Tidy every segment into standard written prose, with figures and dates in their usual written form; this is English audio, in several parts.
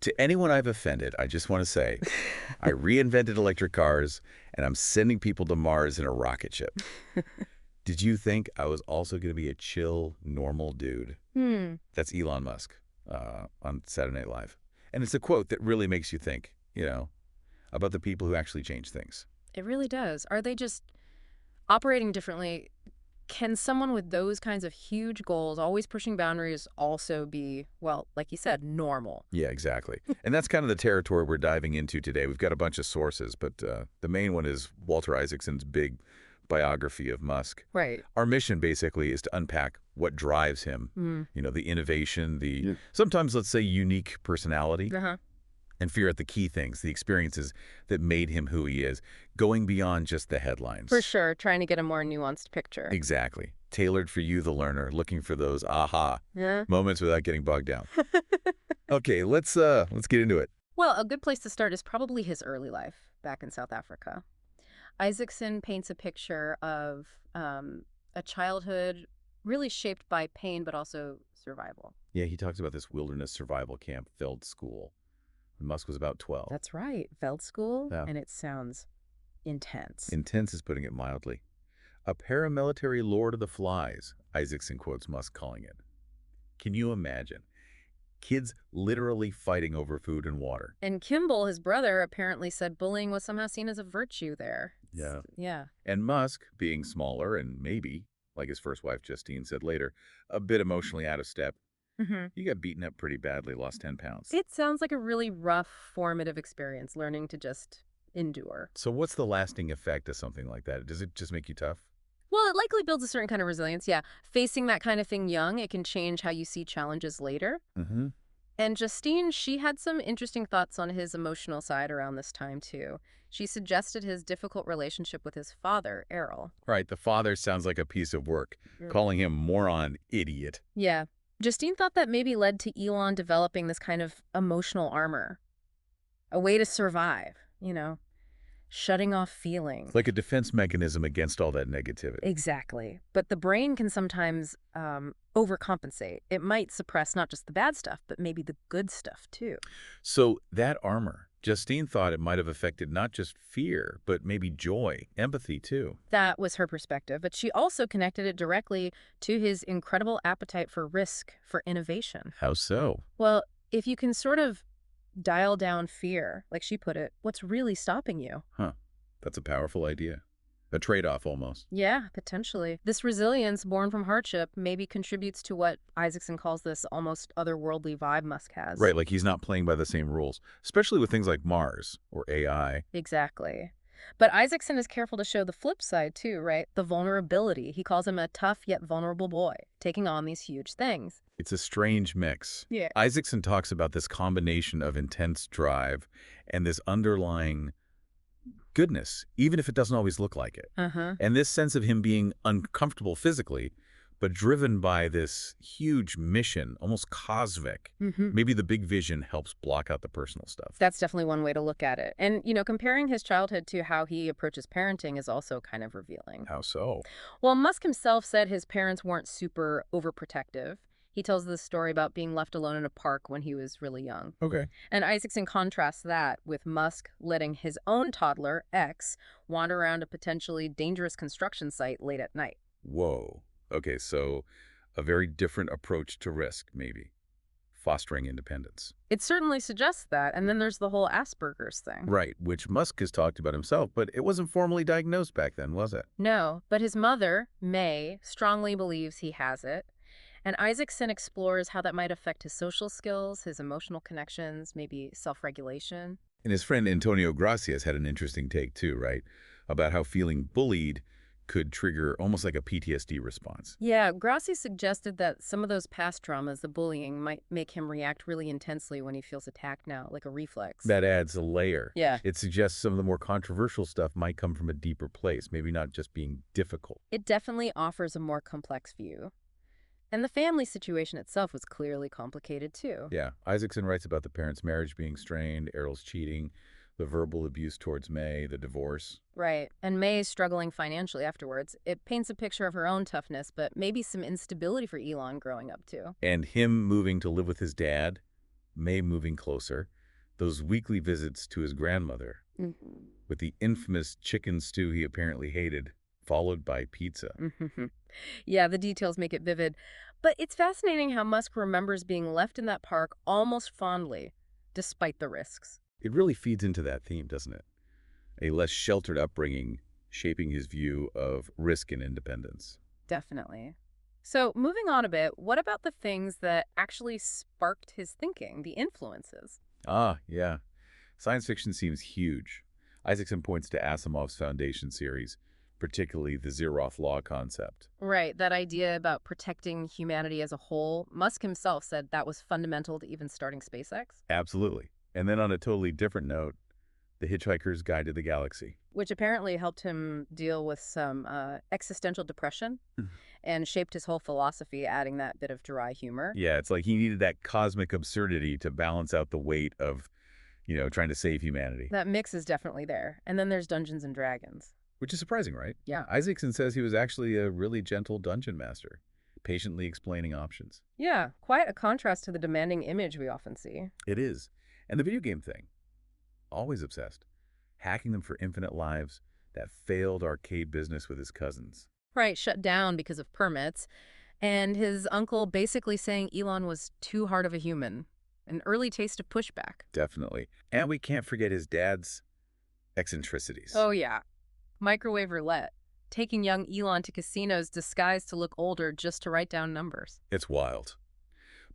To anyone I've offended, I just want to say, I reinvented electric cars, and I'm sending people to Mars in a rocket ship. Did you think I was also going to be a chill, normal dude? That's Elon Musk on Saturday Night Live. And it's a quote that really makes you think, about the people who actually change things. It really does. Are they just operating differently? Can someone with those kinds of huge goals, always pushing boundaries, also be, well, like you said, normal? Yeah, exactly. And that's kind of the territory we're diving into today. We've got a bunch of sources, but the main one is Walter Isaacson's big biography of Musk. Right. Our mission basically is to unpack what drives him, the innovation, sometimes let's say unique personality, and figure out the key things, the experiences that made him who he is, going beyond just the headlines. For sure, trying to get a more nuanced picture. Exactly. Tailored for you, the learner, looking for those aha moments without getting bogged down. Okay, let's get into it. Well, a good place to start is probably his early life back in South Africa. Isaacson paints a picture of a childhood really shaped by pain, but also survival. Yeah, he talks about this wilderness survival camp, Veld School. Musk was about 12. That's right, Veld School, Yeah. and it sounds intense. Intense is putting it mildly. A paramilitary lord of the flies, Isaacson quotes Musk calling it. Can you imagine? Kids literally fighting over food and water. And Kimball, his brother, apparently said bullying was somehow seen as a virtue there. Yeah. Yeah. And Musk, being smaller and maybe, like his first wife Justine said later, a bit emotionally out of step, he got beaten up pretty badly, lost 10 pounds. It sounds like a really rough, formative experience, learning to just endure. So what's the lasting effect of something like that? Does it just make you tough? Well, it likely builds a certain kind of resilience, yeah. Facing that kind of thing young, it can change how you see challenges later. And Justine, she had some interesting thoughts on his emotional side around this time, too. She suggested his difficult relationship with his father, Errol. Right, the father sounds like a piece of work, calling him moron, idiot. Yeah. Justine thought that maybe led to Elon developing this kind of emotional armor. A way to survive, shutting off feelings. Like a defense mechanism against all that negativity. Exactly. But the brain can sometimes overcompensate. It might suppress not just the bad stuff, but maybe the good stuff, too. So that armor, Justine thought it might have affected not just fear, but maybe joy, empathy, too. That was her perspective, but she also connected it directly to his incredible appetite for risk, for innovation. How so? Well, if you can sort of dial down fear, like she put it, what's really stopping you? Huh. That's a powerful idea. A trade-off almost. Yeah, potentially. This resilience born from hardship maybe contributes to what Isaacson calls this almost otherworldly vibe Musk has. Right, like he's not playing by the same rules, especially with things like Mars or AI. Exactly. But Isaacson is careful to show the flip side too, right? The vulnerability. He calls him a tough yet vulnerable boy, taking on these huge things. It's a strange mix. Yeah. Isaacson talks about this combination of intense drive and this underlying goodness, even if it doesn't always look like it. And this sense of him being uncomfortable physically, but driven by this huge mission, almost cosmic. Maybe the big vision helps block out the personal stuff. That's definitely one way to look at it. And, comparing his childhood to how he approaches parenting is also kind of revealing. How so? Well, Musk himself said his parents weren't super overprotective. He tells this story about being left alone in a park when he was really young. Okay. And Isaacson contrasts that with Musk letting his own toddler, X, wander around a potentially dangerous construction site late at night. Whoa. Okay, so a very different approach to risk, maybe. Fostering independence. It certainly suggests that. And then there's the whole Asperger's thing. Right, which Musk has talked about himself, but it wasn't formally diagnosed back then, was it? No, but his mother, May, strongly believes he has it. And Isaacson explores how that might affect his social skills, his emotional connections, maybe self-regulation. And his friend Antonio Gracias had an interesting take too, right? About how feeling bullied could trigger almost like a PTSD response. Yeah, Grassi suggested that some of those past traumas, the bullying, might make him react really intensely when he feels attacked now, like a reflex. That adds a layer. Yeah. It suggests some of the more controversial stuff might come from a deeper place, maybe not just being difficult. It definitely offers a more complex view. And the family situation itself was clearly complicated, too. Yeah. Isaacson writes about the parents' marriage being strained, Errol's cheating, the verbal abuse towards May, the divorce. Right. And May is struggling financially afterwards. It paints a picture of her own toughness, but maybe some instability for Elon growing up, too. And him moving to live with his dad, May moving closer. Those weekly visits to his grandmother, Mhm. with the infamous chicken stew he apparently hated, followed by pizza. Mhm. Yeah, the details make it vivid. But it's fascinating how Musk remembers being left in that park almost fondly, despite the risks. It really feeds into that theme, doesn't it? A less sheltered upbringing shaping his view of risk and independence. Definitely. So, moving on a bit, what about the things that actually sparked his thinking, the influences? Ah, yeah. Science fiction seems huge. Isaacson points to Asimov's Foundation series, particularly the Zeroth Law concept. Right, that idea about protecting humanity as a whole, Musk himself said that was fundamental to even starting SpaceX, Absolutely. And then on a totally different note, The Hitchhiker's Guide to the Galaxy. which apparently helped him deal with some existential depression and shaped his whole philosophy, adding that bit of dry humor. Yeah, it's like he needed that cosmic absurdity to balance out the weight of, trying to save humanity. That mix is definitely there. And then there's Dungeons and Dragons. Which is surprising, right? Yeah. Isaacson says he was actually a really gentle dungeon master, patiently explaining options. Yeah, quite a contrast to the demanding image we often see. It is. And the video game thing, always obsessed. Hacking them for infinite lives, that failed arcade business with his cousins. Right, shut down because of permits. And his uncle basically saying Elon was too hard of a human. An early taste of pushback. Definitely. And we can't forget his dad's eccentricities. Oh, yeah. Microwave roulette. Taking young Elon to casinos disguised to look older just to write down numbers. It's wild.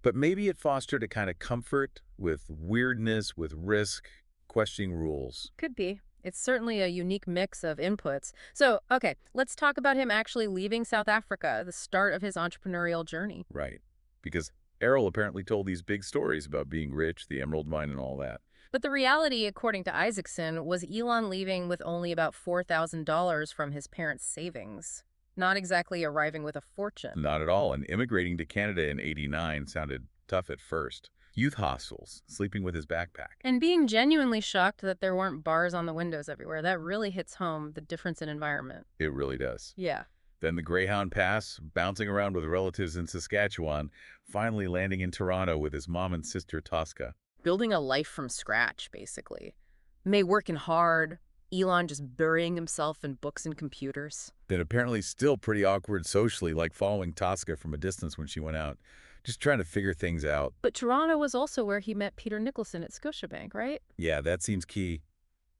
But maybe it fostered a kind of comfort with weirdness, with risk, questioning rules. Could be. It's certainly a unique mix of inputs. So, okay, let's talk about him actually leaving South Africa, the start of his entrepreneurial journey. Right. Because Errol apparently told these big stories about being rich, the emerald mine, and all that. But the reality, according to Isaacson, was Elon leaving with only about $4,000 from his parents' savings. Not exactly arriving with a fortune. Not at all. And immigrating to Canada in '89 sounded tough at first. Youth hostels, sleeping with his backpack. And being genuinely shocked that there weren't bars on the windows everywhere, that really hits home the difference in environment. It really does. Yeah. Then the Greyhound Pass, bouncing around with relatives in Saskatchewan, finally landing in Toronto with his mom and sister Tosca. Building a life from scratch, basically. May working hard, Elon just burying himself in books and computers. Then apparently still pretty awkward socially, like following Tosca from a distance when she went out. Just trying to figure things out. But Toronto was also where he met Peter Nicholson at Scotiabank, right? Yeah, that seems key.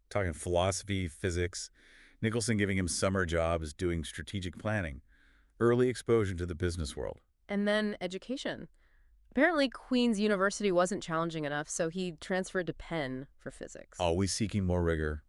Talking philosophy, physics, Nicholson giving him summer jobs, doing strategic planning. Early exposure to the business world. And then education. Apparently, Queen's University wasn't challenging enough, so he transferred to Penn for physics. Always seeking more rigor,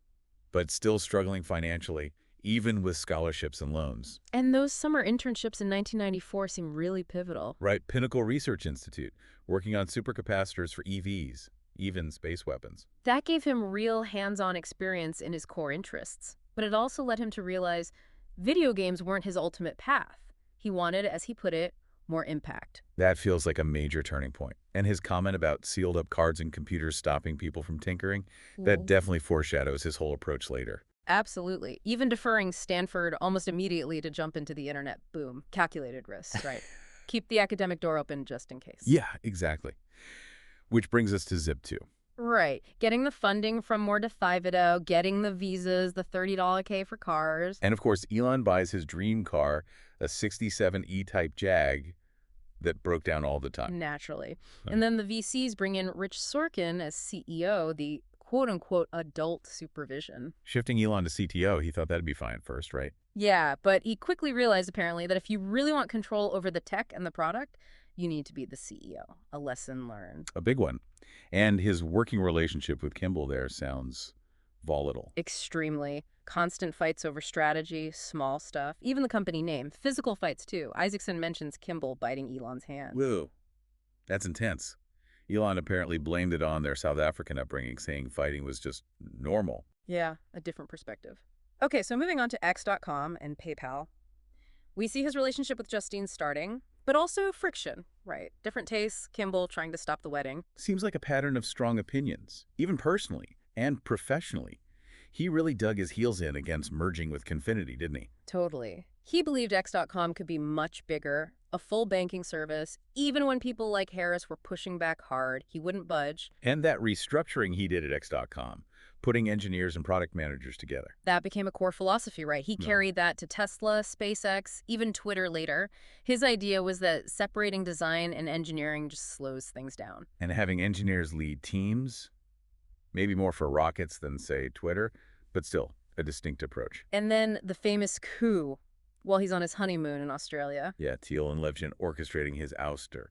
but still struggling financially, even with scholarships and loans. And those summer internships in 1994 seem really pivotal. Right, Pinnacle Research Institute, working on supercapacitors for EVs, even space weapons. That gave him real hands-on experience in his core interests. But it also led him to realize video games weren't his ultimate path. He wanted, as he put it, more impact. That feels like a major turning point. And his comment about sealed up cards and computers stopping people from tinkering, that definitely foreshadows his whole approach later. Absolutely. Even deferring Stanford almost immediately to jump into the internet. Boom. Calculated risks, right? Keep the academic door open just in case. Yeah, exactly. Which brings us to Zip 2. Right. Getting the funding from More Thibodeau, getting the visas, the $30 K for cars. And of course, Elon buys his dream car, a 67 E-Type Jag that broke down all the time. Naturally. And then the VCs bring in Rich Sorkin as CEO, the quote-unquote adult supervision. Shifting Elon to CTO, he thought that'd be fine first, right? Yeah, but he quickly realized apparently that if you really want control over the tech and the product, you need to be the CEO. A lesson learned. A big one. And his working relationship with Kimball there sounds volatile. Extremely. Constant fights over strategy, small stuff, even the company name. Physical fights, too. Isaacson mentions Kimball biting Elon's hand. Whoa, that's intense. Elon apparently blamed it on their South African upbringing, saying fighting was just normal. Yeah, a different perspective. Okay, so moving on to X.com and PayPal. We see his relationship with Justine starting, but also friction, right? Different tastes, Kimball trying to stop the wedding. Seems like a pattern of strong opinions, even personally and professionally. He really dug his heels in against merging with Confinity, didn't he? Totally. He believed X.com could be much bigger, a full banking service. Even when people like Harris were pushing back hard, he wouldn't budge. And that restructuring he did at X.com, putting engineers and product managers together. That became a core philosophy, right? He carried that to Tesla, SpaceX, even Twitter later. His idea was that separating design and engineering just slows things down. And having engineers lead teams, maybe more for rockets than, say, Twitter, but still a distinct approach. And then the famous coup while he's on his honeymoon in Australia. Yeah, Thiel and Levchin orchestrating his ouster.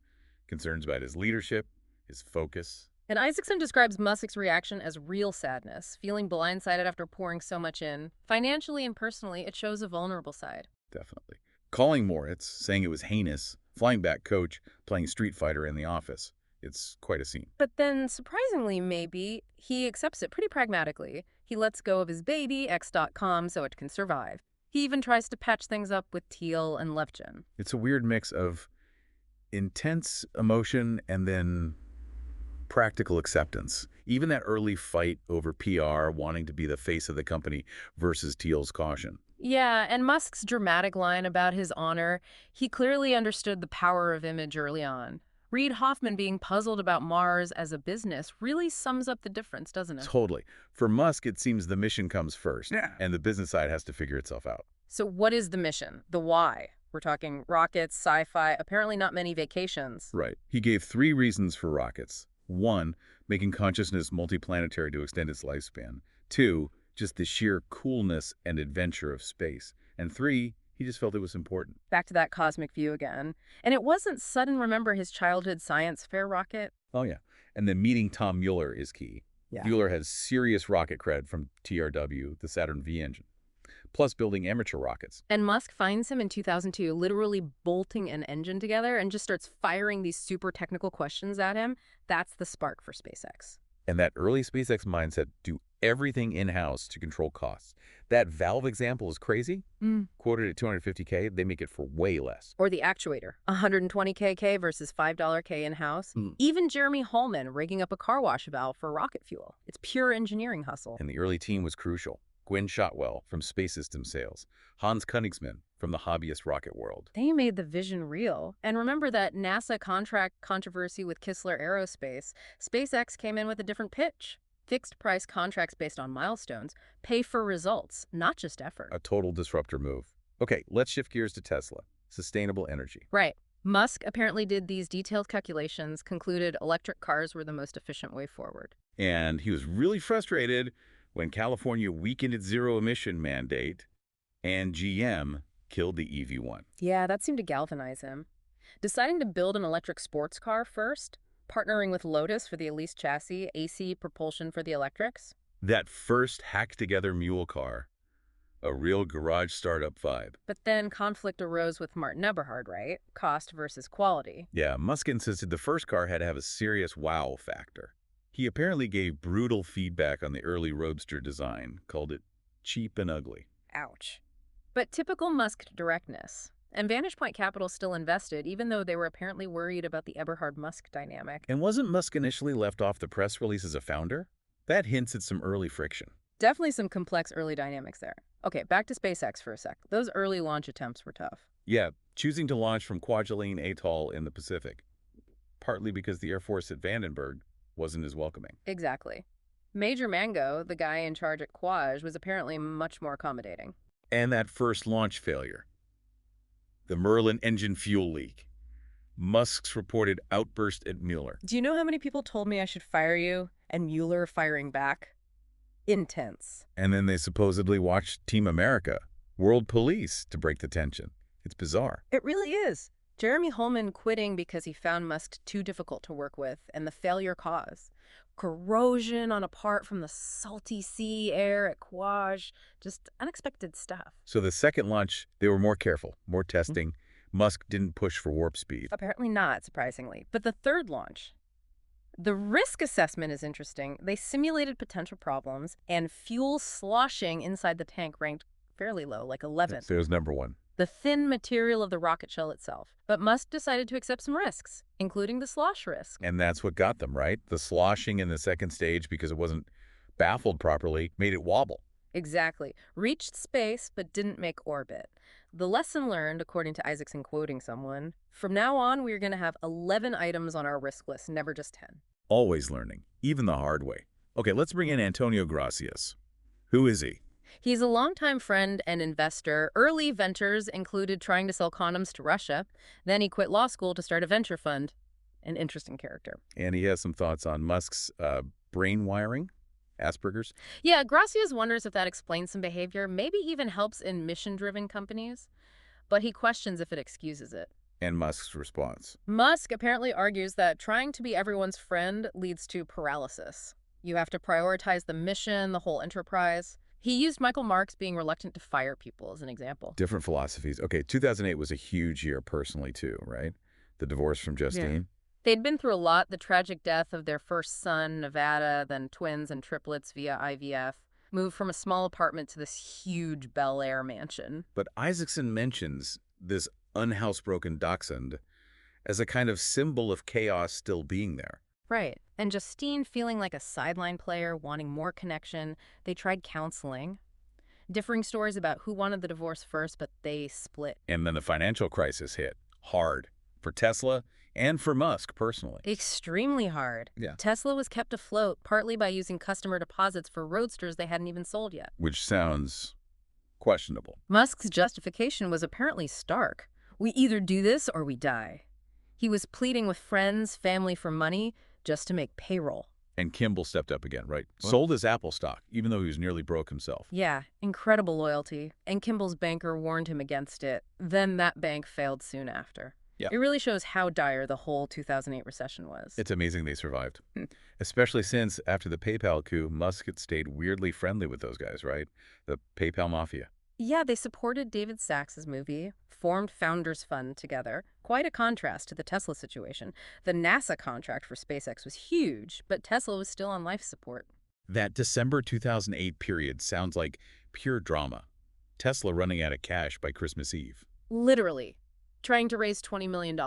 Concerns about his leadership, his focus. And Isaacson describes Musk's reaction as real sadness, feeling blindsided after pouring so much in. Financially and personally, it shows a vulnerable side. Definitely. Calling Moritz, saying it was heinous, flying back coach, playing Street Fighter in the office. It's quite a scene. But then, surprisingly maybe, he accepts it pretty pragmatically. He lets go of his baby, X.com, so it can survive. He even tries to patch things up with Thiel and Levchin. It's a weird mix of intense emotion and then practical acceptance. Even that early fight over PR, wanting to be the face of the company versus Thiel's caution. Yeah, and Musk's dramatic line about his honor, he clearly understood the power of image early on. Reid Hoffman being puzzled about Mars as a business really sums up the difference, doesn't it? Totally. For Musk, it seems the mission comes first, Yeah. and the business side has to figure itself out. So what is the mission? The why? We're talking rockets, sci-fi, apparently not many vacations. Right. He gave 3 reasons for rockets. 1, making consciousness multiplanetary to extend its lifespan. 2, just the sheer coolness and adventure of space. And 3, he just felt it was important. Back to that cosmic view again. And it wasn't sudden, remember his childhood science fair rocket? Oh, yeah. And then meeting Tom Mueller is key. Yeah. Mueller has serious rocket cred from TRW, the Saturn V engine, plus building amateur rockets. And Musk finds him in 2002 literally bolting an engine together and just starts firing these super technical questions at him. That's the spark for SpaceX. And that early SpaceX mindset, do everything in-house to control costs. That valve example is crazy. Quoted at $250K, they make it for way less. Or the actuator, $120K versus $5K in-house. Even Jeremy Holman rigging up a car wash valve for rocket fuel. It's pure engineering hustle. And the early team was crucial. Gwen Shotwell from Space System Sales, Hans Königsmann from the hobbyist rocket world. They made the vision real. And remember that NASA contract controversy with Kistler Aerospace. SpaceX came in with a different pitch. Fixed price contracts based on milestones, pay for results, not just effort. A total disruptor move. Okay, let's shift gears to Tesla. Sustainable energy. Right. Musk apparently did these detailed calculations, concluded electric cars were the most efficient way forward. And he was really frustrated when California weakened its zero-emission mandate and GM killed the EV1. Yeah, that seemed to galvanize him. Deciding to build an electric sports car first, partnering with Lotus for the Elise chassis, AC propulsion for the electrics. That first hacked-together mule car, a real garage startup vibe. But then conflict arose with Martin Eberhard, right? Cost versus quality. Yeah, Musk insisted the first car had to have a serious wow factor. He apparently gave brutal feedback on the early Roadster design, called it cheap and ugly. Ouch. But typical Musk directness. And Vantage Point Capital still invested, even though they were apparently worried about the Eberhard-Musk dynamic. And wasn't Musk initially left off the press release as a founder? That hints at some early friction. Definitely some complex early dynamics there. Okay, back to SpaceX for a sec. Those early launch attempts were tough. Yeah, choosing to launch from Kwajalein Atoll in the Pacific, partly because the Air Force at Vandenberg wasn't as welcoming. Exactly. Major Mango, the guy in charge at Kwaj, was apparently much more accommodating. And that first launch failure. The Merlin engine fuel leak. Musk's reported outburst at Mueller. Do you know how many people told me I should fire you? And Mueller firing back? Intense. And then they supposedly watched Team America, World Police, to break the tension. It's bizarre. It really is. Jeremy Holman quitting because he found Musk too difficult to work with, and the failure cause. Corrosion on a part from the salty sea air at Kwaj. Just unexpected stuff. So the second launch, they were more careful, more testing. Musk didn't push for warp speed. Apparently not, surprisingly. But the third launch, the risk assessment is interesting. They simulated potential problems, and fuel sloshing inside the tank ranked fairly low, like 11. So it was number 1. The thin material of the rocket shell itself. But Musk decided to accept some risks, including the slosh risk. And that's what got them, right? The sloshing in the second stage, because it wasn't baffled properly, made it wobble. Exactly. Reached space, but didn't make orbit. The lesson learned, according to Isaacson quoting someone, from now on, we're going to have 11 items on our risk list, never just 10. Always learning, even the hard way. Okay, let's bring in Antonio Gracias. Who is he? He's a longtime friend and investor. Early ventures included trying to sell condoms to Russia. Then he quit law school to start a venture fund. An interesting character. And he has some thoughts on Musk's brain wiring, Asperger's. Yeah, Gracias wonders if that explains some behavior, maybe even helps in mission-driven companies. But he questions if it excuses it. And Musk's response. Musk apparently argues that trying to be everyone's friend leads to paralysis. You have to prioritize the mission, the whole enterprise. He used Michael Marks being reluctant to fire people as an example. Different philosophies. Okay, 2008 was a huge year personally too, right? The divorce from Justine. Yeah. They'd been through a lot, the tragic death of their first son, Nevada, then twins and triplets via IVF, moved from a small apartment to this huge Bel Air mansion. But Isaacson mentions this unhousebroken dachshund as a kind of symbol of chaos still being there. Right. And Justine feeling like a sideline player, wanting more connection. They tried counseling. Differing stories about who wanted the divorce first, but they split. And then the financial crisis hit hard for Tesla and for Musk personally. Extremely hard. Yeah. Tesla was kept afloat partly by using customer deposits for roadsters they hadn't even sold yet. Which sounds questionable. Musk's justification was apparently stark. We either do this or we die. He was pleading with friends, family for money just to make payroll. And Kimball stepped up again, right? What? Sold his Apple stock, even though he was nearly broke himself. Yeah, incredible loyalty. And Kimball's banker warned him against it. Then that bank failed soon after. Yeah. It really shows how dire the whole 2008 recession was. It's amazing they survived. Especially since, after the PayPal coup, Musk had stayed weirdly friendly with those guys, right? The PayPal Mafia. Yeah, they supported David Sachs's movie, formed Founders Fund together. Quite a contrast to the Tesla situation. The NASA contract for SpaceX was huge, but Tesla was still on life support. That December 2008 period sounds like pure drama. Tesla running out of cash by Christmas Eve. Literally. Trying to raise $20 million.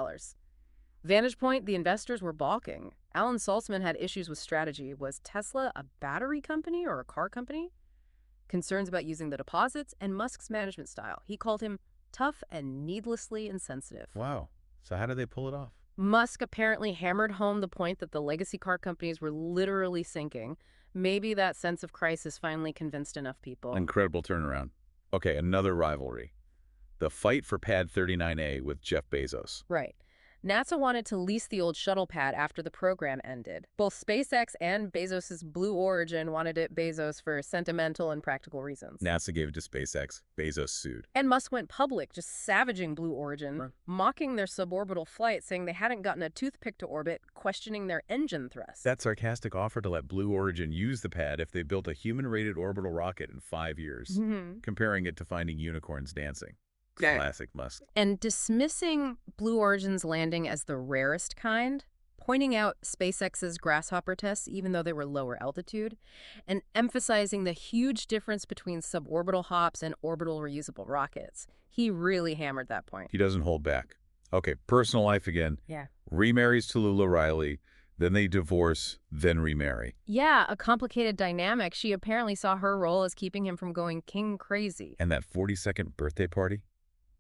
Vantage Point, the investors were balking. Alan Saltzman had issues with strategy. Was Tesla a battery company or a car company? Concerns about using the deposits and Musk's management style. He called him tough and needlessly insensitive. Wow. So how did they pull it off? Musk apparently hammered home the point that the legacy car companies were literally sinking. Maybe that sense of crisis finally convinced enough people. Incredible turnaround. Okay, another rivalry. The fight for Pad 39A with Jeff Bezos. Right. NASA wanted to lease the old shuttle pad after the program ended. Both SpaceX and Bezos' Blue Origin wanted it Bezos for sentimental and practical reasons. NASA gave it to SpaceX. Bezos sued. And Musk went public, just savaging Blue Origin, mocking their suborbital flight, saying they hadn't gotten a toothpick to orbit, questioning their engine thrust. That sarcastic offer to let Blue Origin use the pad if they built a human-rated orbital rocket in 5 years, comparing it to finding unicorns dancing. Classic Musk. And dismissing Blue Origin's landing as the rarest kind, pointing out SpaceX's Grasshopper tests even though they were lower altitude, and emphasizing the huge difference between suborbital hops and orbital reusable rockets. He really hammered that point. He doesn't hold back. Okay, personal life again. Yeah. Remarries Tallulah Riley, then they divorce, then remarry. Yeah, a complicated dynamic. She apparently saw her role as keeping him from going king crazy. And that 42nd birthday party?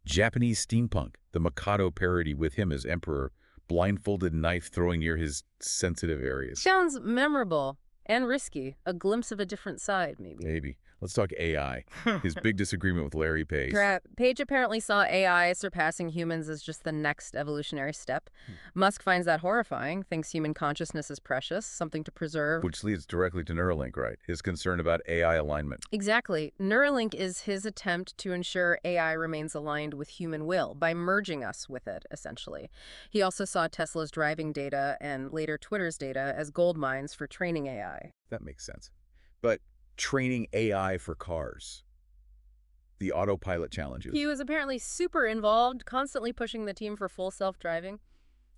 Japanese steampunk, the Mikado parody with him as emperor, blindfolded knife throwing near his sensitive areas. Sounds memorable and risky. A glimpse of a different side, maybe. Maybe. Let's talk AI. His big disagreement with Larry Page. Page apparently saw AI surpassing humans as just the next evolutionary step. Musk finds that horrifying, thinks human consciousness is precious, something to preserve. Which leads directly to Neuralink, right? His concern about AI alignment. Exactly. Neuralink is his attempt to ensure AI remains aligned with human will by merging us with it, essentially. He also saw Tesla's driving data and later Twitter's data as gold mines for training AI. That makes sense. But training AI for cars. The autopilot challenges. He was apparently super involved, constantly pushing the team for full self-driving.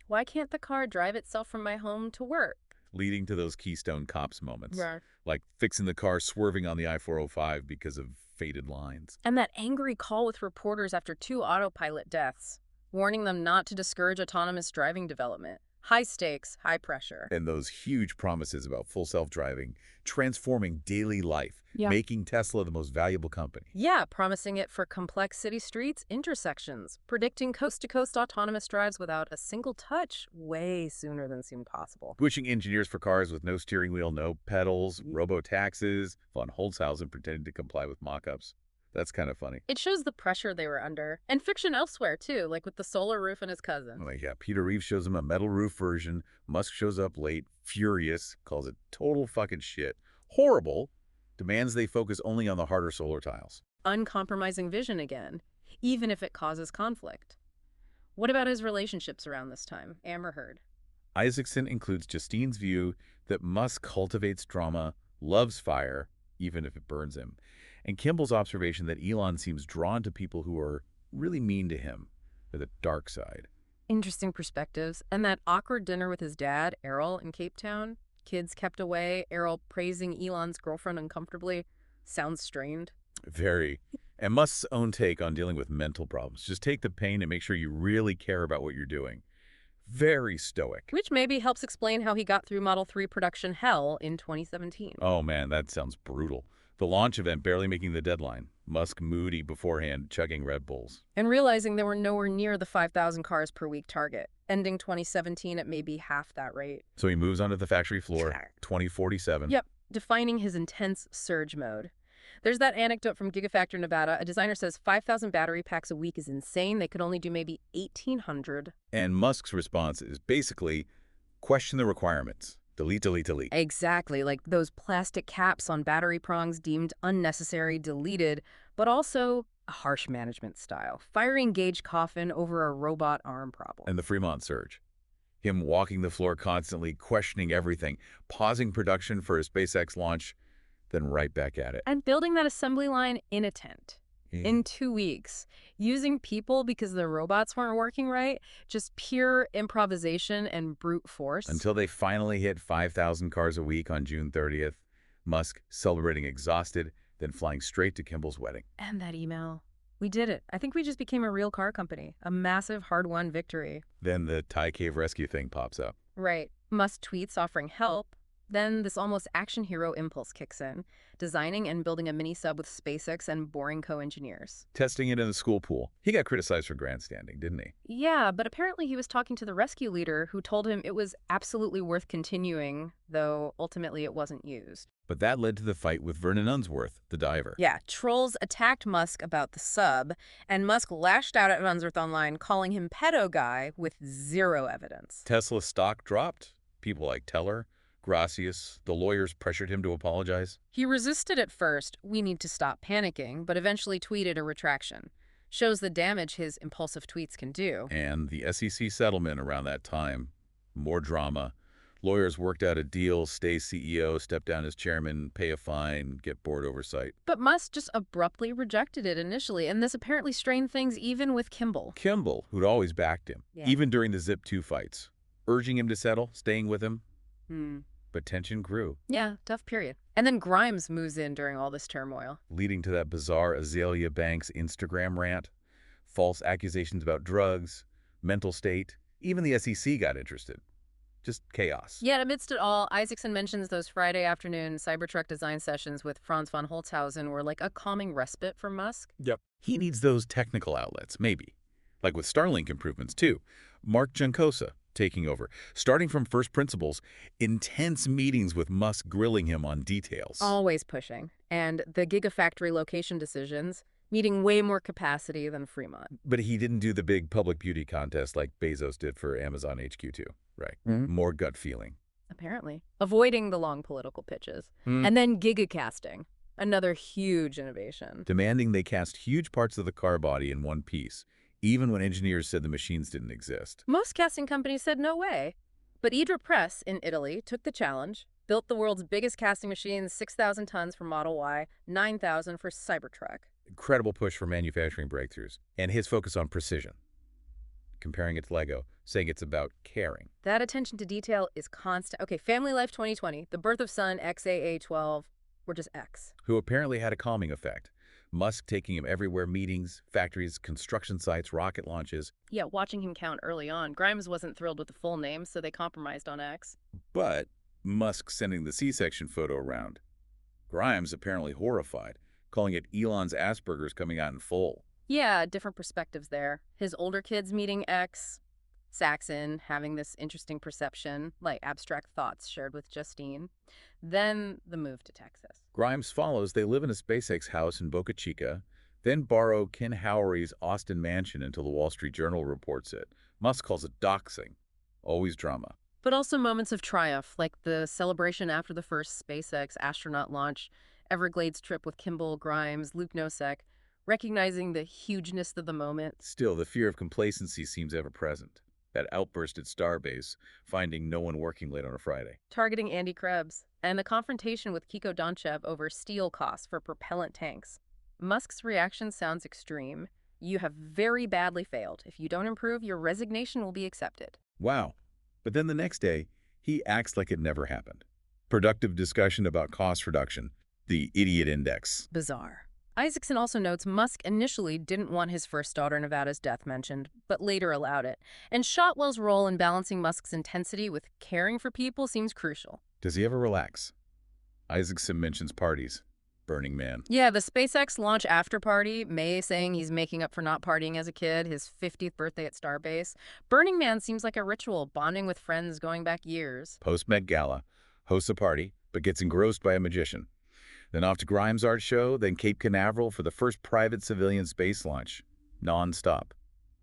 Why can't the car drive itself from my home to work? Leading to those Keystone Cops moments. Yeah. Like fixing the car swerving on the I-405 because of faded lines. And that angry call with reporters after 2 autopilot deaths, warning them not to discourage autonomous driving development. High stakes, high pressure. And those huge promises about full self-driving, transforming daily life, Yeah. making Tesla the most valuable company. Yeah, promising it for complex city streets, intersections, predicting coast-to-coast autonomous drives without a single touch way sooner than seemed possible. Pushing engineers for cars with no steering wheel, no pedals, robo-taxis, von Holzhausen pretending to comply with mock-ups. That's kind of funny. It shows the pressure they were under. And fiction elsewhere, too, like with the solar roof and his cousin. Like, yeah, Peter Reeves shows him a metal roof version. Musk shows up late, furious, calls it total fucking shit. Horrible. Demands they focus only on the harder solar tiles. Uncompromising vision again, even if it causes conflict. What about his relationships around this time? Amber Heard. Isaacson includes Justine's view that Musk cultivates drama, loves fire, even if it burns him, and Kimball's observation that Elon seems drawn to people who are really mean to him, or the dark side. Interesting perspectives. And that awkward dinner with his dad, Errol, in Cape Town. Kids kept away, Errol praising Elon's girlfriend uncomfortably. Sounds strained. Very. And Musk's own take on dealing with mental problems. Just take the pain and make sure you really care about what you're doing. Very stoic. Which maybe helps explain how he got through Model 3 production hell in 2017. Oh man, that sounds brutal. The launch event barely making the deadline. Musk moody beforehand, chugging Red Bulls. And realizing they were nowhere near the 5,000 cars per week target, ending 2017 at maybe half that rate. So he moves onto the factory floor, 2047. Yep, defining his intense surge mode. There's that anecdote from Gigafactory, Nevada. A designer says 5,000 battery packs a week is insane. They could only do maybe 1,800. And Musk's response is basically, question the requirements. Delete, delete, delete. Exactly, like those plastic caps on battery prongs deemed unnecessary, deleted, but also a harsh management style. Firing Gage Coffin over a robot arm problem. And the Fremont surge. Him walking the floor constantly, questioning everything, pausing production for a SpaceX launch, then right back at it. And building that assembly line in a tent. In 2 weeks, using people because the robots weren't working right, just pure improvisation and brute force. Until they finally hit 5,000 cars a week on June 30th, Musk celebrating exhausted, then flying straight to Kimball's wedding. And that email. We did it. I think we just became a real car company. A massive, hard-won victory. Then the Thai cave rescue thing pops up. Right. Musk tweets offering help. Then this almost action hero impulse kicks in, designing and building a mini-sub with SpaceX and boring co-engineers. Testing it in the school pool. He got criticized for grandstanding, didn't he? Yeah, but apparently he was talking to the rescue leader who told him it was absolutely worth continuing, though ultimately it wasn't used. But that led to the fight with Vernon Unsworth, the diver. Yeah, trolls attacked Musk about the sub, and Musk lashed out at Unsworth online, calling him pedo guy with zero evidence. Tesla stock dropped. People like Teller, Gracias, the lawyers pressured him to apologize. He resisted at first, we need to stop panicking, but eventually tweeted a retraction. Shows the damage his impulsive tweets can do. And the SEC settlement around that time, more drama. Lawyers worked out a deal, stay CEO, step down as chairman, pay a fine, get board oversight. But Musk just abruptly rejected it initially, and this apparently strained things even with Kimball. Kimball, who'd always backed him, even during the Zip 2 fights, urging him to settle, staying with him. But tension grew. Yeah, tough period. And then Grimes moves in during all this turmoil. Leading to that bizarre Azalea Banks Instagram rant, false accusations about drugs, mental state. Even the SEC got interested. Just chaos. Yet amidst it all, Isaacson mentions those Friday afternoon Cybertruck design sessions with Franz von Holzhausen were like a calming respite for Musk. Yep. He needs those technical outlets, maybe. Like with Starlink improvements, too. Mark Juncosa taking over, starting from first principles, intense meetings with Musk grilling him on details. Always pushing. And the Gigafactory location decisions, needing way more capacity than Fremont. But he didn't do the big public beauty contest like Bezos did for Amazon HQ2, right? More gut feeling. Apparently. Avoiding the long political pitches. And then gigacasting, another huge innovation. Demanding they cast huge parts of the car body in one piece, even when engineers said the machines didn't exist. Most casting companies said no way. But Idra Press in Italy took the challenge, built the world's biggest casting machines, 6,000 tons for Model Y, 9,000 for Cybertruck. Incredible push for manufacturing breakthroughs, and his focus on precision. Comparing it to Lego, saying it's about caring. That attention to detail is constant. Okay, Family Life 2020, the birth of son XAA12, or just X. Who apparently had a calming effect. Musk taking him everywhere, meetings, factories, construction sites, rocket launches. Yeah, watching him count early on, Grimes wasn't thrilled with the full name, so they compromised on X. But Musk sending the C-section photo around. Grimes apparently horrified, calling it Elon's Asperger's coming out in full. Yeah, different perspectives there. His older kids meeting X, Saxon having this interesting perception, like abstract thoughts shared with Justine. Then the move to Texas. Grimes follows. They live in a SpaceX house in Boca Chica, then borrow Ken Howery's Austin mansion until the Wall Street Journal reports it. Musk calls it doxing. Always drama. But also moments of triumph, like the celebration after the first SpaceX astronaut launch, Everglades trip with Kimball, Grimes, Luke Nosek, recognizing the hugeness of the moment. Still, the fear of complacency seems ever present. That outburst at Starbase, finding no one working late on a Friday. Targeting Andy Krebs, and the confrontation with Kiko Donchev over steel costs for propellant tanks. Musk's reaction sounds extreme. You have very badly failed. If you don't improve, your resignation will be accepted. Wow. But then the next day, he acts like it never happened. Productive discussion about cost reduction, the idiot index. Bizarre. Isaacson also notes Musk initially didn't want his first daughter Nevada's death mentioned, but later allowed it. And Shotwell's role in balancing Musk's intensity with caring for people seems crucial. Does he ever relax? Isaacson mentions parties. Burning Man. Yeah, the SpaceX launch after party, May saying he's making up for not partying as a kid, his 50th birthday at Starbase. Burning Man seems like a ritual, bonding with friends going back years. Post-Met Gala, hosts a party, but gets engrossed by a magician. Then off to Grimes' art show, then Cape Canaveral for the first private civilian space launch. Non-stop.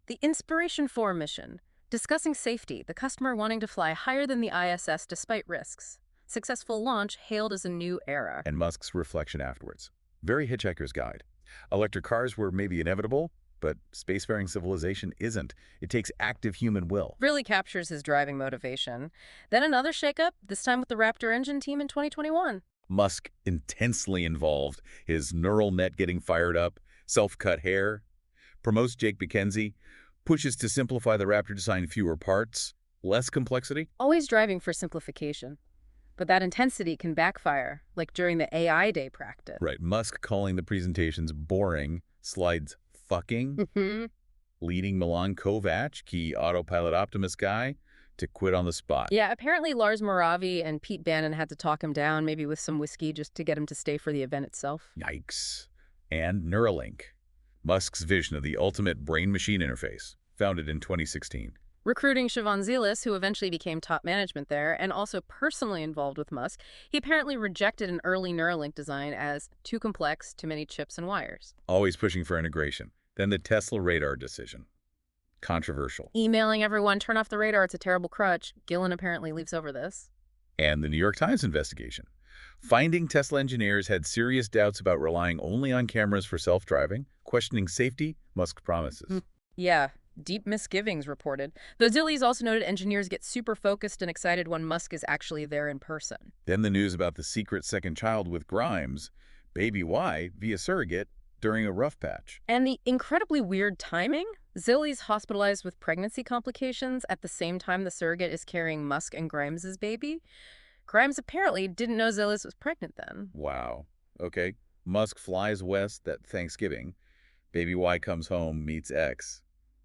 The Inspiration 4 mission, discussing safety, the customer wanting to fly higher than the ISS despite risks. Successful launch hailed as a new era. And Musk's reflection afterwards. Very Hitchhiker's Guide. Electric cars were maybe inevitable, but spacefaring civilization isn't. It takes active human will. Really captures his driving motivation. Then another shakeup, this time with the Raptor engine team in 2021. Musk intensely involved, his neural net getting fired up, self-cut hair, promotes Jake McKenzie, pushes to simplify the Raptor design, fewer parts, less complexity. Always driving for simplification. But that intensity can backfire, like during the AI Day practice. Right, Musk calling the presentations boring, slides fucking, leading Milan Kovac, key autopilot Optimus guy, to quit on the spot. Yeah, apparently Lars Moravi and Pete Bannon had to talk him down, maybe with some whiskey, just to get him to stay for the event itself. Yikes. And Neuralink, Musk's vision of the ultimate brain-machine interface, founded in 2016. Recruiting Siobhan Zelis, who eventually became top management there, and also personally involved with Musk, he apparently rejected an early Neuralink design as too complex, too many chips and wires. Always pushing for integration. Then the Tesla radar decision. Controversial. Emailing everyone, turn off the radar, it's a terrible crutch. Gillen apparently leaves over this. And the New York Times investigation. Finding Tesla engineers had serious doubts about relying only on cameras for self-driving, questioning safety, Musk promises. Yeah, deep misgivings reported. The Zillies also noted engineers get super focused and excited when Musk is actually there in person. Then the news about the secret second child with Grimes, baby Y, via surrogate, during a rough patch. And the incredibly weird timing? Zillies hospitalized with pregnancy complications at the same time the surrogate is carrying Musk and Grimes' baby. Grimes apparently didn't know Zillies was pregnant then. Wow. Okay. Musk flies west that Thanksgiving. Baby Y comes home, meets X.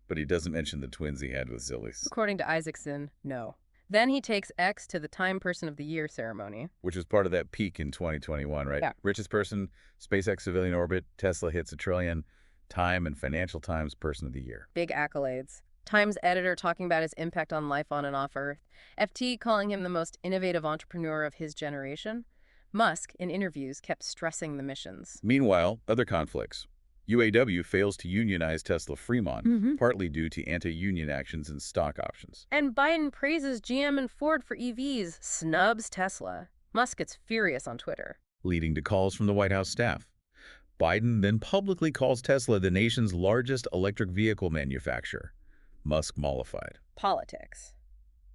But he doesn't mention the twins he had with Zillies. According to Isaacson, no. Then he takes X to the Time Person of the Year ceremony. Which was part of that peak in 2021, right? Yeah. Richest person, SpaceX civilian orbit, Tesla hits $1 trillion, Time and Financial Times Person of the Year. Big accolades. Times editor talking about his impact on life on and off Earth. FT calling him the most innovative entrepreneur of his generation. Musk, in interviews, kept stressing the missions. Meanwhile, other conflicts. UAW fails to unionize Tesla Fremont, partly due to anti-union actions and stock options. And Biden praises GM and Ford for EVs, snubs Tesla. Musk gets furious on Twitter. Leading to calls from the White House staff. Biden then publicly calls Tesla the nation's largest electric vehicle manufacturer. Musk mollified. Politics.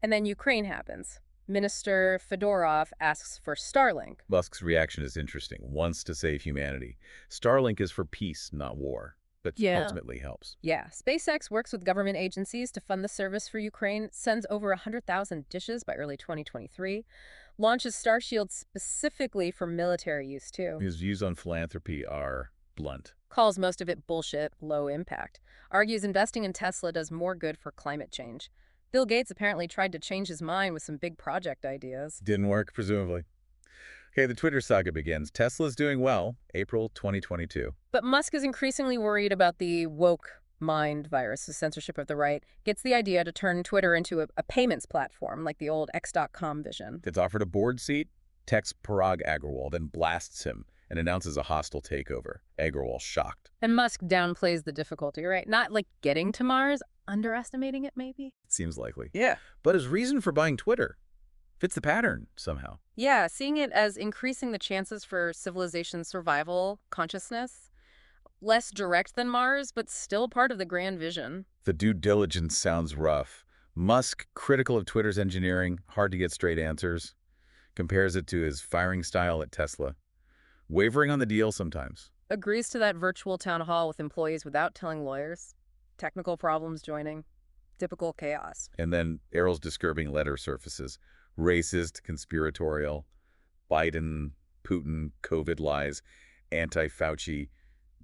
And then Ukraine happens. Minister Fedorov asks for Starlink. Musk's reaction is interesting. Wants to save humanity. Starlink is for peace, not war, but ultimately helps. Yeah. SpaceX works with government agencies to fund the service for Ukraine, sends over 100,000 dishes by early 2023, launches Starshield specifically for military use, too. His views on philanthropy are blunt. Calls most of it bullshit, low impact. Argues investing in Tesla does more good for climate change. Bill Gates apparently tried to change his mind with some big project ideas. Didn't work, presumably. Okay, the Twitter saga begins. Tesla's doing well, April 2022. But Musk is increasingly worried about the woke mind virus, the censorship of the right, gets the idea to turn Twitter into a payments platform like the old X.com vision. It's offered a board seat, texts Parag Agrawal, then blasts him and announces a hostile takeover. Agrawal shocked. And Musk downplays the difficulty, right? Not like getting to Mars, underestimating it maybe? It seems likely. Yeah, but his reason for buying Twitter fits the pattern somehow. Yeah, seeing it as increasing the chances for civilization's survival consciousness. Less direct than Mars, but still part of the grand vision. The due diligence sounds rough. Musk, critical of Twitter's engineering, hard to get straight answers, compares it to his firing style at Tesla. Wavering on the deal sometimes. Agrees to that virtual town hall with employees without telling lawyers. Technical problems joining. Typical chaos. And then Errol's disturbing letter surfaces. Racist, conspiratorial, Biden, Putin, COVID lies, anti-Fauci,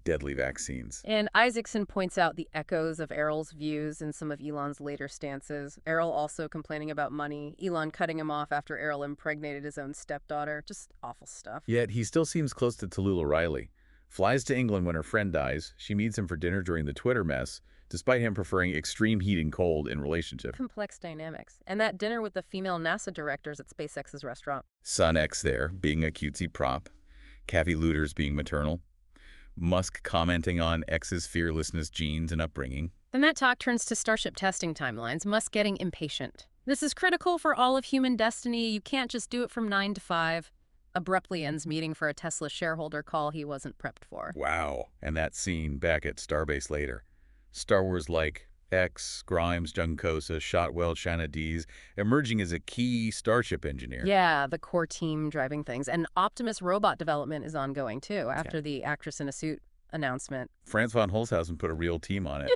deadly vaccines. And Isaacson points out the echoes of Errol's views in some of Elon's later stances. Errol also complaining about money, Elon cutting him off after Errol impregnated his own stepdaughter. Just awful stuff. Yet he still seems close to Tallulah Riley. Flies to England when her friend dies. She meets him for dinner during the Twitter mess, despite him preferring extreme heat and cold in relationship. Complex dynamics. And that dinner with the female NASA directors at SpaceX's restaurant. Son X there, being a cutesy prop. Kathy Luter's being maternal. Musk commenting on X's fearlessness genes and upbringing. Then that talk turns to Starship testing timelines, Musk getting impatient. This is critical for all of human destiny. You can't just do it from 9 to 5. Abruptly ends meeting for a Tesla shareholder call he wasn't prepped for. Wow. And that scene back at Starbase later. Star Wars-like X, Grimes, Junkosa, Shotwell, Shanna Dees, emerging as a key Starship engineer. Yeah, the core team driving things. And Optimus robot development is ongoing, too, after the actress in a suit announcement. Franz von Holzhausen put a real team on it.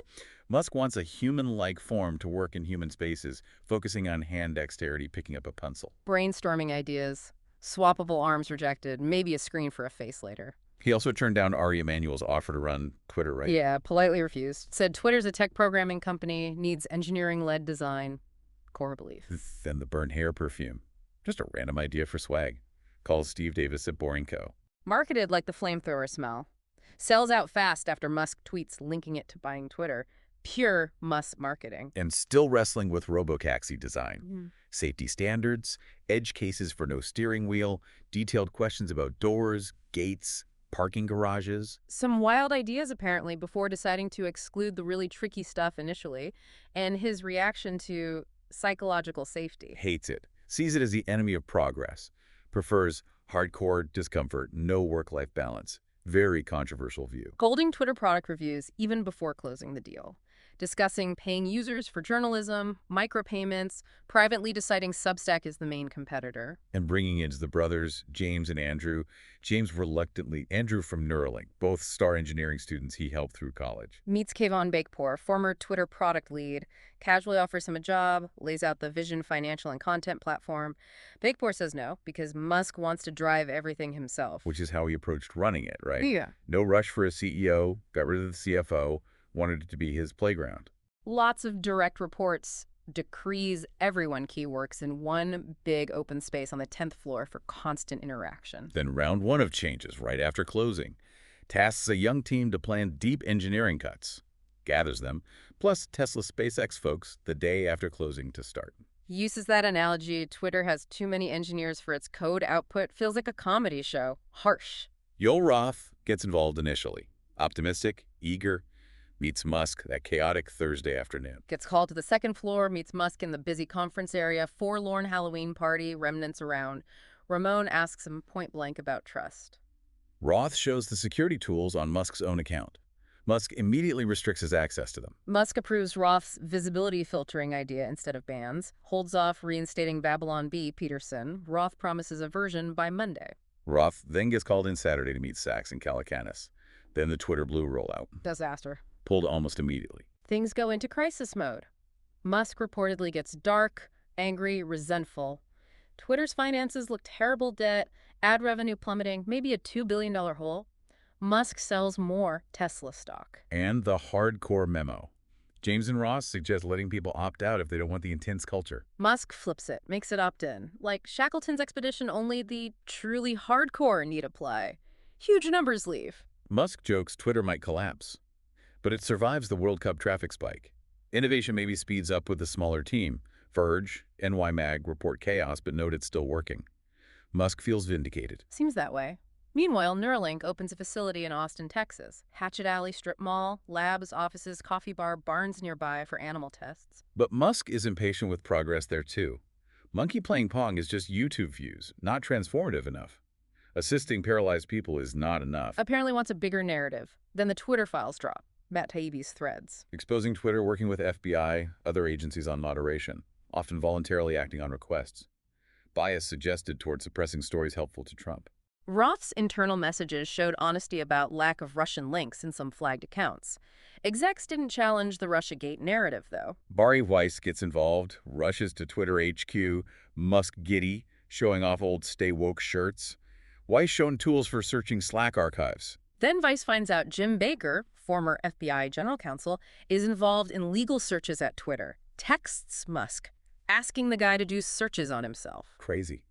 Musk wants a human-like form to work in human spaces, focusing on hand dexterity, picking up a pencil. Brainstorming ideas. Swappable arms rejected. Maybe a screen for a face later. He also turned down Ari Emanuel's offer to run Twitter, right? Yeah, politely refused. Said Twitter's a tech programming company, needs engineering-led design. Core belief. Then the burnt hair perfume. Just a random idea for swag. Calls Steve Davis at Boring Co. Marketed like the flamethrower smell. Sells out fast after Musk tweets linking it to buying Twitter. Pure Musk marketing. And still wrestling with robotaxi design. Safety standards, edge cases for no steering wheel, detailed questions about doors, gates, parking garages. Some wild ideas, apparently, before deciding to exclude the really tricky stuff initially. And his reaction to psychological safety. Hates it. Sees it as the enemy of progress. Prefers hardcore discomfort, no work-life balance. Very controversial view. Holding Twitter product reviews even before closing the deal. Discussing paying users for journalism, micropayments, privately deciding Substack is the main competitor. And bringing in the brothers, James and Andrew. James reluctantly, Andrew from Neuralink, both star engineering students he helped through college. Meets Kayvon Bakepor, former Twitter product lead, casually offers him a job, lays out the vision, financial, and content platform. Bakepor says no, because Musk wants to drive everything himself. Which is how he approached running it, right? Yeah. No rush for a CEO, got rid of the CFO, wanted it to be his playground. Lots of direct reports. Decrees everyone key works in one big open space on the 10th floor for constant interaction. Then round one of changes right after closing. Tasks a young team to plan deep engineering cuts. Gathers them, plus Tesla SpaceX folks the day after closing to start. Uses that analogy. Twitter has too many engineers for its code output. Feels like a comedy show. Harsh. Yoel Roth gets involved initially. Optimistic, eager, meets Musk that chaotic Thursday afternoon. Gets called to the second floor, meets Musk in the busy conference area, forlorn Halloween party, remnants around. Ramon asks him point blank about trust. Roth shows the security tools on Musk's own account. Musk immediately restricts his access to them. Musk approves Roth's visibility filtering idea instead of bans, holds off reinstating Babylon Bee Peterson. Roth promises a version by Monday. Roth then gets called in Saturday to meet Sachs and Calacanis. Then the Twitter Blue rollout. Disaster. Pulled almost immediately. Things go into crisis mode. Musk reportedly gets dark, angry, resentful. Twitter's finances look terrible, debt, ad revenue plummeting, maybe a $2 billion hole. Musk sells more Tesla stock. And the hardcore memo. James and Ross suggest letting people opt out if they don't want the intense culture. Musk flips it, makes it opt-in. Like Shackleton's expedition, only the truly hardcore need apply. Huge numbers leave. Musk jokes Twitter might collapse, but it survives the World Cup traffic spike. Innovation maybe speeds up with a smaller team. Verge, NY Mag report chaos but note it's still working. Musk feels vindicated. Seems that way. Meanwhile, Neuralink opens a facility in Austin, Texas. Hatchet Alley strip mall, labs, offices, coffee bar, barns nearby for animal tests. But Musk is impatient with progress there too. Monkey playing Pong is just YouTube views, not transformative enough. Assisting paralyzed people is not enough. Apparently wants a bigger narrative. Then the Twitter files drop. Matt Taibbi's threads. Exposing Twitter working with FBI, other agencies on moderation, often voluntarily acting on requests. Bias suggested toward suppressing stories helpful to Trump. Roth's internal messages showed honesty about lack of Russian links in some flagged accounts. Execs didn't challenge the Russiagate narrative, though. Bari Weiss gets involved, rushes to Twitter HQ, Musk giddy, showing off old Stay Woke shirts. Weiss shown tools for searching Slack archives. Then Vice finds out Jim Baker, former FBI general counsel, is involved in legal searches at Twitter. Texts Musk, asking the guy to do searches on himself. Crazy.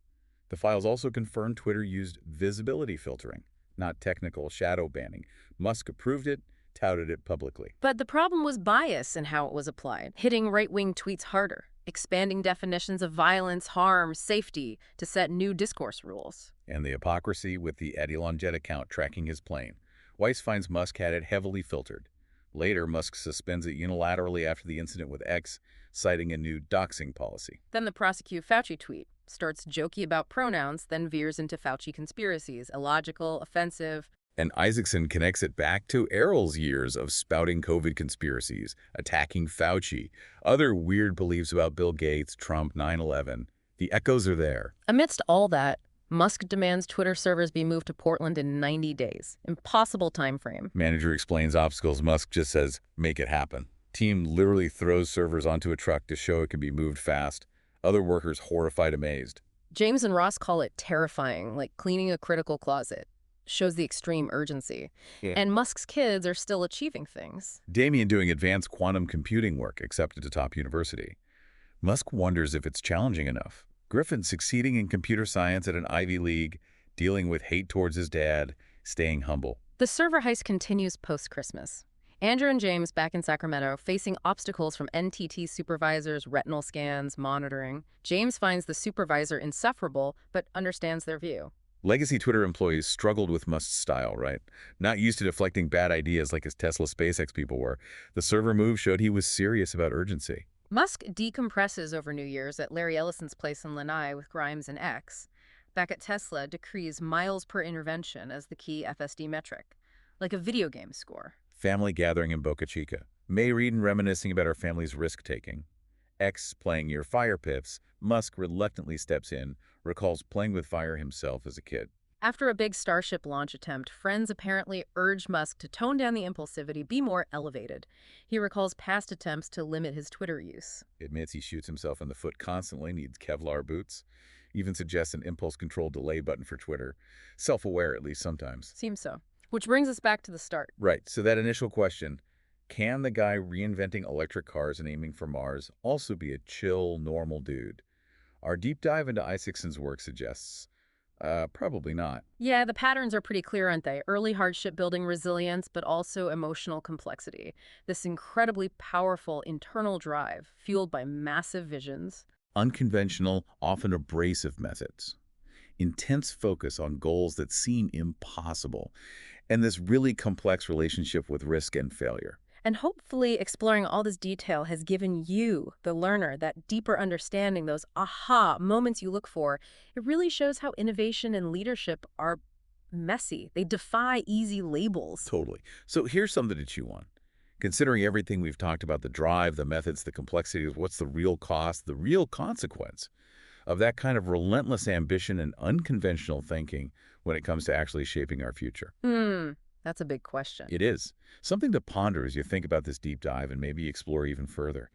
The files also confirmed Twitter used visibility filtering, not technical shadow banning. Musk approved it, touted it publicly. But the problem was bias in how it was applied, hitting right-wing tweets harder, expanding definitions of violence, harm, safety to set new discourse rules. And the hypocrisy with the Elon jet account tracking his plane. Weiss finds Musk had it heavily filtered. Later, Musk suspends it unilaterally after the incident with X, citing a new doxing policy. Then the prosecute Fauci tweet starts jokey about pronouns, then veers into Fauci conspiracies, illogical, offensive. And Isaacson connects it back to Errol's years of spouting COVID conspiracies, attacking Fauci, other weird beliefs about Bill Gates, Trump, 9/11. The echoes are there. Amidst all that, Musk demands Twitter servers be moved to Portland in 90 days. Impossible time frame. Manager explains obstacles. Musk just says, make it happen. Team literally throws servers onto a truck to show it can be moved fast. Other workers horrified, amazed. James and Ross call it terrifying, like cleaning a critical closet. Shows the extreme urgency. Yeah. And Musk's kids are still achieving things. Damien doing advanced quantum computing work, accepted to top university. Musk wonders if it's challenging enough. Griffin succeeding in computer science at an Ivy League, dealing with hate towards his dad, staying humble. The server heist continues post-Christmas. Andrew and James back in Sacramento facing obstacles from NTT supervisors, retinal scans, monitoring. James finds the supervisor insufferable, but understands their view. Legacy Twitter employees struggled with Musk's style, right? Not used to deflecting bad ideas like his Tesla SpaceX people were. The server move showed he was serious about urgency. Musk decompresses over New Year's at Larry Ellison's place in Lanai with Grimes and X. Back at Tesla, decrees miles per intervention as the key FSD metric, like a video game score. Family gathering in Boca Chica. May Reed reminiscing about our family's risk-taking. X playing near fire pits. Musk reluctantly steps in, recalls playing with fire himself as a kid. After a big Starship launch attempt, friends apparently urged Musk to tone down the impulsivity, be more elevated. He recalls past attempts to limit his Twitter use. Admits he shoots himself in the foot constantly, needs Kevlar boots. Even suggests an impulse control delay button for Twitter. Self-aware, at least sometimes. Seems so. Which brings us back to the start. Right, so that initial question, can the guy reinventing electric cars and aiming for Mars also be a chill, normal dude? Our deep dive into Isaacson's work suggests probably not. Yeah, the patterns are pretty clear, aren't they? Early hardship building resilience, but also emotional complexity. This incredibly powerful internal drive, fueled by massive visions. Unconventional, often abrasive methods. Intense focus on goals that seem impossible. And this really complex relationship with risk and failure. And hopefully exploring all this detail has given you, the learner, that deeper understanding, those aha moments you look for. It really shows how innovation and leadership are messy. They defy easy labels. Totally. So here's something to chew on. Considering everything we've talked about, the drive, the methods, the complexity, what's the real cost, the real consequence of that kind of relentless ambition and unconventional thinking when it comes to actually shaping our future? That's a big question. It is. Something to ponder as you think about this deep dive and maybe explore even further.